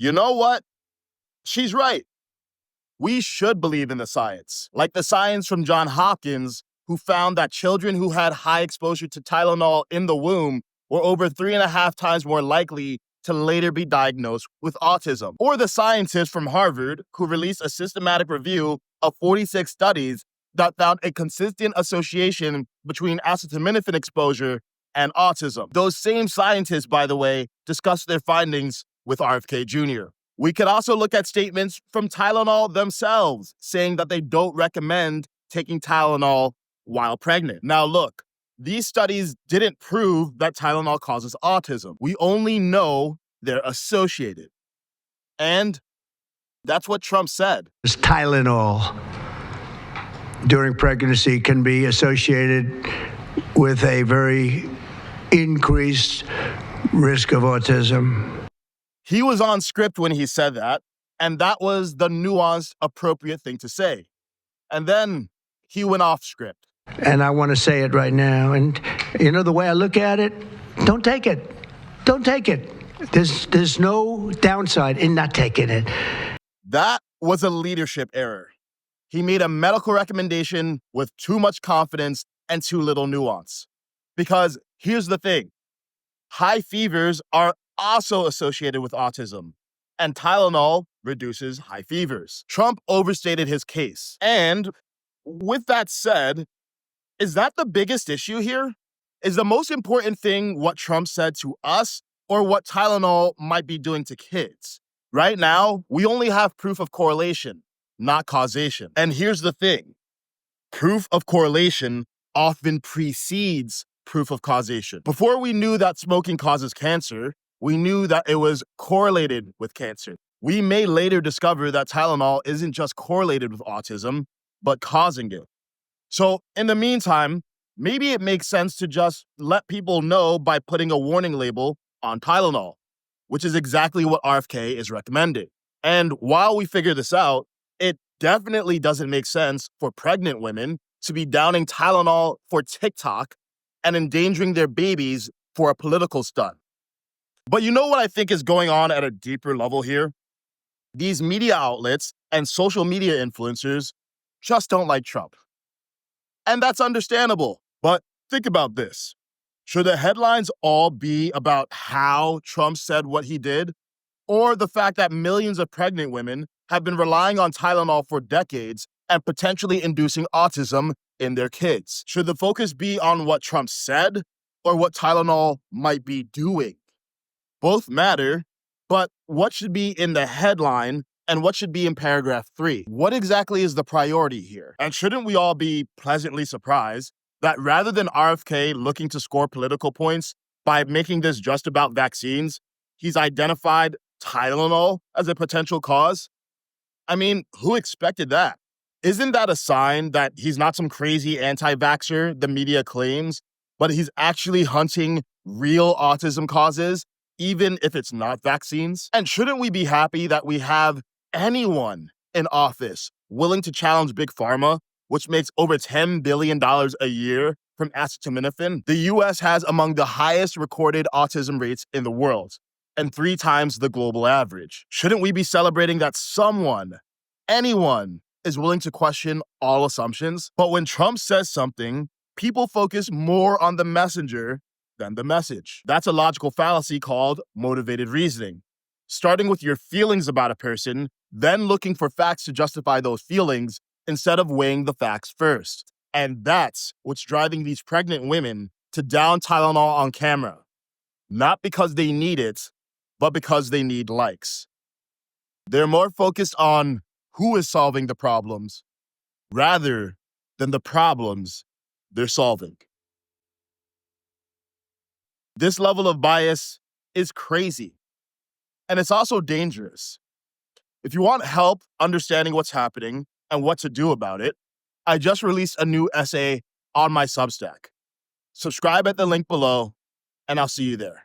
You know what? She's right. We should believe in the science, like the science from Johns Hopkins, who found that children who had high exposure to Tylenol in the womb were over 3.5 times more likely to later be diagnosed with autism. Or the scientists from Harvard, who released a systematic review of 46 studies that found a consistent association between acetaminophen exposure and autism. Those same scientists, by the way, discussed their findings with RFK Jr. We could also look at statements from Tylenol themselves saying that they don't recommend taking Tylenol while pregnant. Now look, these studies didn't prove that Tylenol causes autism. We only know they're associated. And that's what Trump said. Tylenol during pregnancy can be associated with a very increased risk of autism. He was on script when he said that, and that was the nuanced, appropriate thing to say. And then he went off script. And I want to say it right now. And, you know, the way I look at it, don't take it. Don't take it. There's no downside in not taking it. That was a leadership error. He made a medical recommendation with too much confidence and too little nuance. Because here's the thing. High fevers are also associated with autism, and Tylenol reduces high fevers. Trump overstated his case. And with that said, is that the biggest issue here? Is the most important thing what Trump said to us or what Tylenol might be doing to kids? Right now, we only have proof of correlation, not causation. And here's the thing. Proof of correlation often precedes proof of causation. Before we knew that smoking causes cancer, we knew that it was correlated with cancer. We may later discover that Tylenol isn't just correlated with autism, but causing it. So in the meantime, maybe it makes sense to just let people know by putting a warning label on Tylenol, which is exactly what RFK is recommending. And while we figure this out, it definitely doesn't make sense for pregnant women to be downing Tylenol for TikTok and endangering their babies for a political stunt. But you know what I think is going on at a deeper level here? These media outlets and social media influencers just don't like Trump. And that's understandable. But think about this. Should the headlines all be about how Trump said what he did? Or the fact that millions of pregnant women have been relying on Tylenol for decades and potentially inducing autism in their kids? Should the focus be on what Trump said or what Tylenol might be doing? Both matter, but what should be in the headline and what should be in paragraph 3? What exactly is the priority here? And shouldn't we all be pleasantly surprised that rather than RFK looking to score political points by making this just about vaccines, he's identified Tylenol as a potential cause? I mean, who expected that? Isn't that a sign that he's not some crazy anti-vaxxer the media claims, but he's actually hunting real autism causes, even if it's not vaccines? And shouldn't we be happy that we have anyone in office willing to challenge Big Pharma, which makes over $10 billion a year from acetaminophen? The US has among the highest recorded autism rates in the world, and 3 times the global average. Shouldn't we be celebrating that someone, anyone, is willing to question all assumptions? But when Trump says something, people focus more on the messenger than the message. That's a logical fallacy called motivated reasoning. Starting with your feelings about a person, then looking for facts to justify those feelings instead of weighing the facts first. And that's what's driving these pregnant women to down Tylenol on camera. Not because they need it, but because they need likes. They're more focused on who is solving the problems rather than the problems they're solving. This level of bias is crazy, and it's also dangerous. If you want help understanding what's happening and what to do about it, I just released a new essay on my Substack. Subscribe at the link below, and I'll see you there.